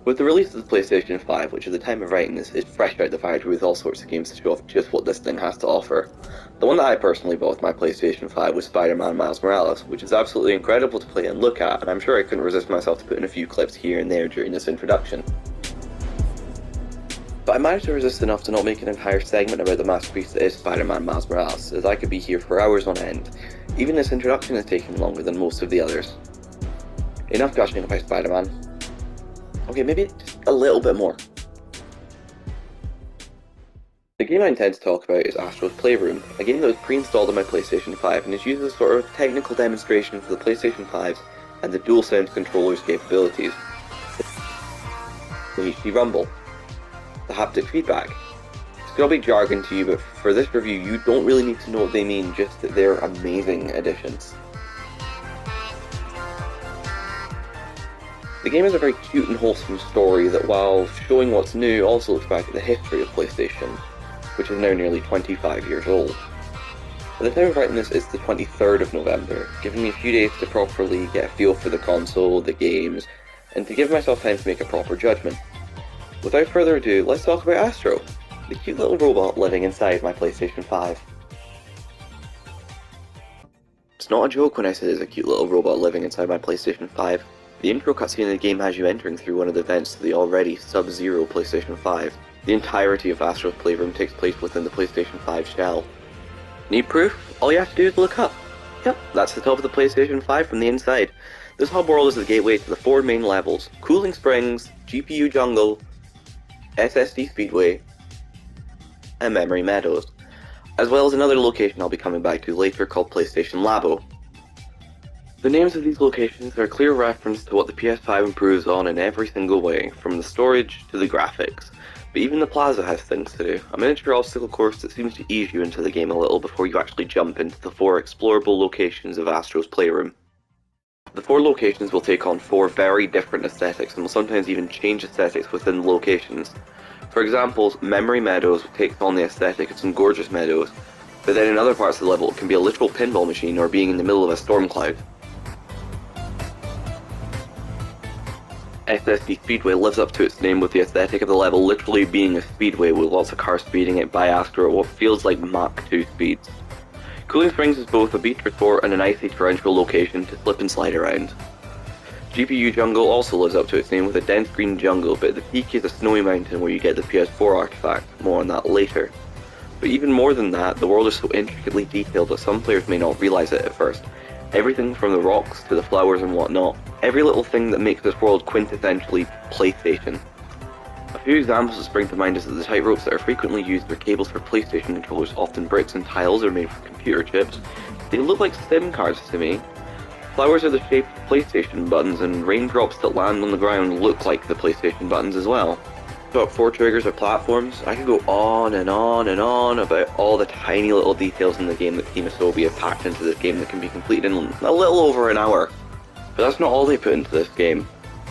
With the release of the PlayStation 5, which at the time of writing this is fresh out the factory with all sorts of games to show off just what this thing has to offer, the one that I personally bought with my PlayStation 5 was Spider-Man Miles Morales, which is absolutely incredible to play and look at, and I'm sure I couldn't resist myself to put in a few clips here and there during this introduction. But I managed to resist enough to not make an entire segment about the masterpiece that is Spider-Man Miles Morales, as I could be here for hours on end. Even this introduction has taken longer than most of the others. Enough gushing about Spider-Man. Okay, maybe just a little bit more. The game I intend to talk about is Astro's Playroom, a game that was pre-installed on my PlayStation 5 and is used as a sort of technical demonstration for the PlayStation 5's and the DualSense controller's capabilities. The HD Rumble, the haptic feedback. It's gonna be jargon to you, but for this review you don't really need to know what they mean, just that they're amazing additions. The game is a very cute and wholesome story that, while showing what's new, also looks back at the history of PlayStation, which is now nearly 25 years old. At the time of writing this, it's the 23rd of November, giving me a few days to properly get a feel for the console, the games, and to give myself time to make a proper judgment. Without further ado, let's talk about Astro, the cute little robot living inside my PlayStation 5. It's not a joke when I say there's a cute little robot living inside my PlayStation 5. The intro cutscene of the game has you entering through one of the vents to the already sub-zero PlayStation 5. The entirety of Astro's Playroom takes place within the PlayStation 5 shell. Need proof? All you have to do is look up. Yep, that's the top of the PlayStation 5 from the inside. This hub world is the gateway to the 4 main levels: Cooling Springs, GPU Jungle, SSD Speedway, and Memory Meadows, as well as another location I'll be coming back to later called PlayStation Labo. The names of these locations are a clear reference to what the PS5 improves on in every single way, from the storage to the graphics. But even the plaza has things to do, a miniature obstacle course that seems to ease you into the game a little before you actually jump into the 4 explorable locations of Astro's Playroom. The 4 locations will take on 4 very different aesthetics and will sometimes even change aesthetics within the locations. For example, Memory Meadows takes on the aesthetic of some gorgeous meadows, but then in other parts of the level it can be a literal pinball machine or being in the middle of a storm cloud. SSD Speedway lives up to its name with the aesthetic of the level literally being a speedway with lots of cars speeding it by Astro at what feels like Mach 2 speeds. Cooling Springs is both a beach resort and an icy torrential location to slip and slide around. GPU Jungle also lives up to its name with a dense green jungle, but at the peak is a snowy mountain where you get the PS4 artifact, more on that later. But even more than that, the world is so intricately detailed that some players may not realise it at first. Everything from the rocks to the flowers and whatnot. Every little thing that makes this world quintessentially PlayStation. A few examples that spring to mind is that the tightropes that are frequently used are cables for PlayStation controllers, often bricks and tiles are made from computer chips. They look like SIM cards to me. Flowers are the shape of PlayStation buttons, and raindrops that land on the ground look like the PlayStation buttons as well. Top 4 triggers are platforms. I could go on and on and on about all the tiny little details in the game that Team Asobi have packed into this game that can be completed in a little over an hour. But that's not all they put into this game.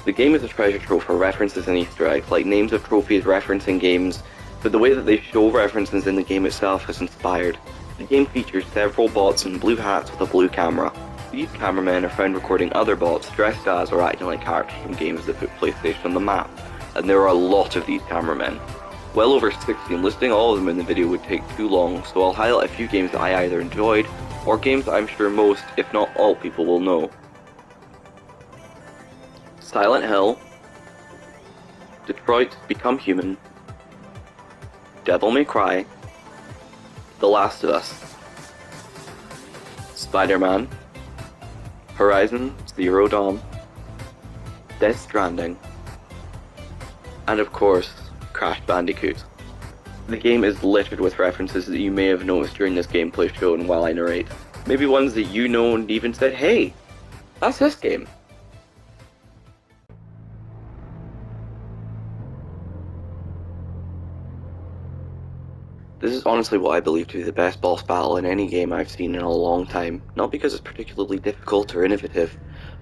The game is a treasure trove for references and Easter eggs, like names of trophies referencing games, but the way that they show references in the game itself is inspired. The game features several bots in blue hats with a blue camera. These cameramen are found recording other bots dressed as or acting like characters from games that put PlayStation on the map, and there are a lot of these cameramen. Well over 60, and listing all of them in the video would take too long, so I'll highlight a few games that I either enjoyed, or games that I'm sure most, if not all people will know. Silent Hill, Detroit Become Human, Devil May Cry, The Last of Us, Spider-Man, Horizon Zero Dawn, Death Stranding, and of course, Crash Bandicoot. The game is littered with references that you may have noticed during this gameplay show and while I narrate. Maybe ones that you know and even said, hey, that's this game. This is honestly what I believe to be the best boss battle in any game I've seen in a long time, not because it's particularly difficult or innovative,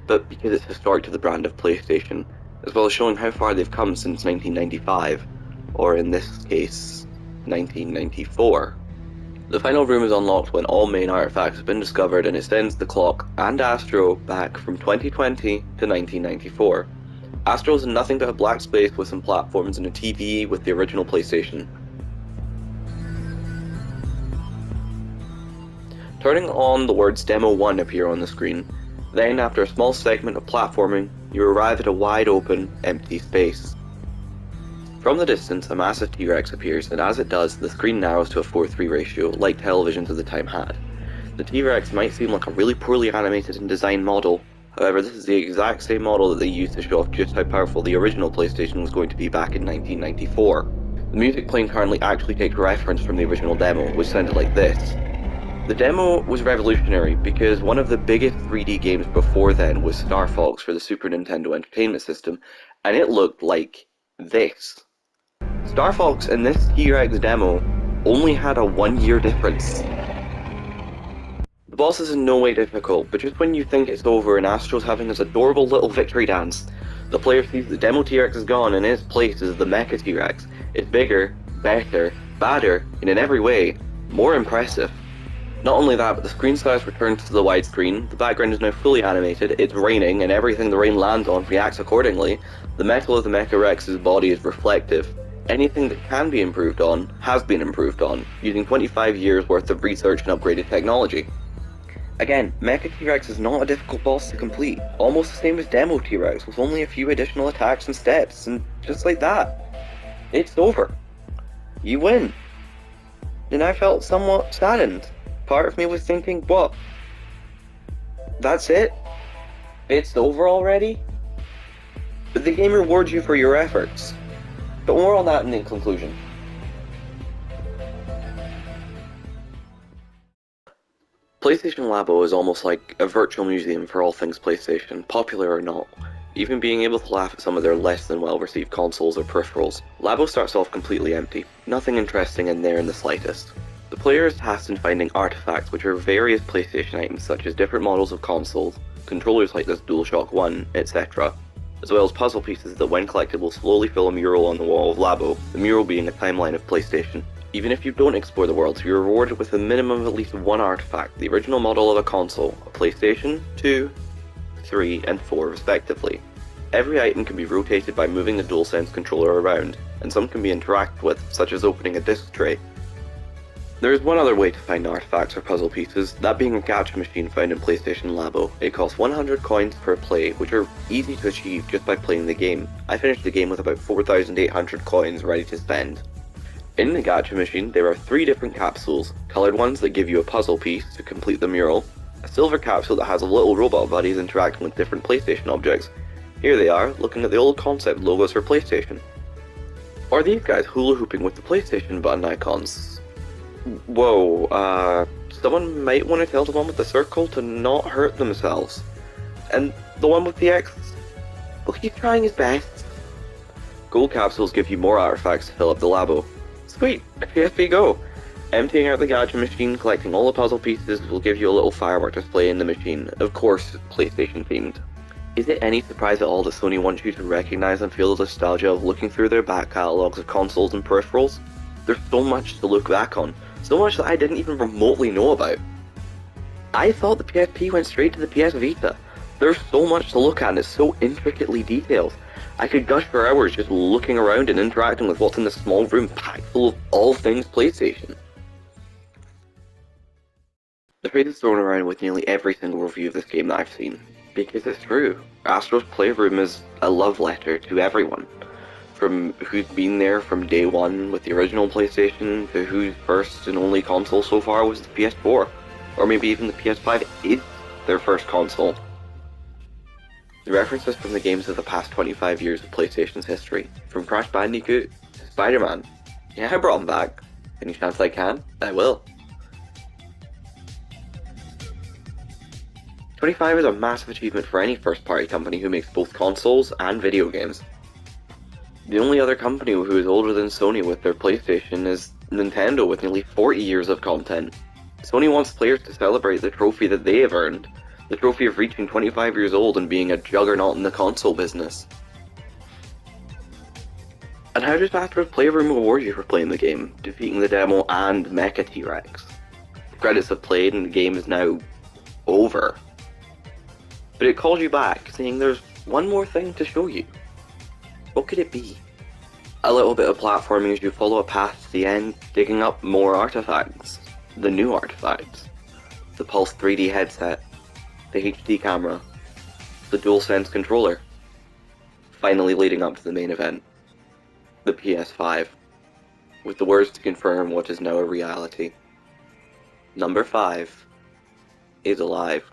but because it's historic to the brand of PlayStation, as well as showing how far they've come since 1995, or in this case, 1994. The final room is unlocked when all main artifacts have been discovered, and it sends the clock and Astro back from 2020 to 1994. Astro is nothing but a black space with some platforms and a TV with the original PlayStation. Turning on, the words Demo 1 appear on the screen. Then, after a small segment of platforming, you arrive at a wide open, empty space. From the distance, a massive T-Rex appears, and as it does, the screen narrows to a 4:3 ratio, like televisions of the time had. The T-Rex might seem like a really poorly animated and designed model, however this is the exact same model that they used to show off just how powerful the original PlayStation was going to be back in 1994. The music playing currently actually takes reference from the original demo, which sounded like this. The demo was revolutionary because one of the biggest 3D games before then was Star Fox for the Super Nintendo Entertainment System, and it looked like this. Star Fox and this T-Rex demo only had a 1-year difference. The boss is in no way difficult, but just when you think it's over and Astro's having this adorable little victory dance, the player sees the demo T-Rex is gone and in its place is the Mecha T-Rex. It's bigger, better, badder, and in every way, more impressive. Not only that, but the screen size returns to the widescreen, the background is now fully animated, it's raining, and everything the rain lands on reacts accordingly. The metal of the Mecha Rex's body is reflective. Anything that can be improved on, has been improved on, using 25 years worth of research and upgraded technology. Again, Mecha T-Rex is not a difficult boss to complete, almost the same as Demo T-Rex, with only a few additional attacks and steps, and just like that, it's over. You win. And I felt somewhat saddened. Part of me was thinking, what? That's it? It's over already? But the game rewards you for your efforts. But more on that in the conclusion. PlayStation Labo is almost like a virtual museum for all things PlayStation, popular or not. Even being able to laugh at some of their less than well received consoles or peripherals. Labo starts off completely empty, nothing interesting in there in the slightest. The player is tasked in finding artifacts, which are various PlayStation items such as different models of consoles, controllers like this DualShock 1, etc., as well as puzzle pieces that when collected will slowly fill a mural on the wall of Labo, the mural being a timeline of PlayStation. Even if you don't explore the world, you're rewarded with a minimum of at least one artifact, the original model of a console, a PlayStation 2, 3, and 4 respectively. Every item can be rotated by moving the DualSense controller around, and some can be interacted with, such as opening a disc tray. There is one other way to find artifacts or puzzle pieces, that being a gacha machine found in PlayStation Labo. It costs 100 coins per play, which are easy to achieve just by playing the game. I finished the game with about 4,800 coins ready to spend. In the gacha machine, there are 3 different capsules, coloured ones that give you a puzzle piece to complete the mural, a silver capsule that has a little robot buddies interacting with different PlayStation objects. Here they are, looking at the old concept logos for PlayStation. Or these guys hula hooping with the PlayStation button icons. Whoa, someone might want to tell the one with the circle to not hurt themselves. And the one with the X, well, he's trying his best. Gold capsules give you more artifacts to fill up the Labo. Sweet, PSP Go! Emptying out the gacha machine, collecting all the puzzle pieces will give you a little firework display in the machine, of course PlayStation themed. Is it any surprise at all that Sony wants you to recognise and feel the nostalgia of looking through their back catalogues of consoles and peripherals? There's so much to look back on, so much that I didn't even remotely know about. I thought the PSP went straight to the PS Vita. There's so much to look at and it's so intricately detailed. I could gush for hours just looking around and interacting with what's in this small room packed full of all things PlayStation. The phrase is thrown around with nearly every single review of this game that I've seen, because it's true. Astro's Playroom is a love letter to everyone. From who's been there from day one with the original PlayStation, to whose first and only console so far was the PS4. Or maybe even the PS5 is their first console. The references from the games of the past 25 years of PlayStation's history, from Crash Bandicoot to Spider-Man. Yeah, I brought him back. Any chance I can, I will. 25 is a massive achievement for any first-party company who makes both consoles and video games. The only other company who is older than Sony with their PlayStation is Nintendo with nearly 40 years of content. Sony wants players to celebrate the trophy that they have earned, the trophy of reaching 25 years old and being a juggernaut in the console business. And how does Astro's Playroom reward you for playing the game, defeating the demo and Mecha T-Rex? The credits have played and the game is now over. But it calls you back, saying there's one more thing to show you. What could it be? A little bit of platforming as you follow a path to the end, digging up more artifacts. The new artifacts. The Pulse 3D headset. The HD camera. The DualSense controller. Finally leading up to the main event. The PS5. With the words to confirm what is now a reality. Number 5 is alive.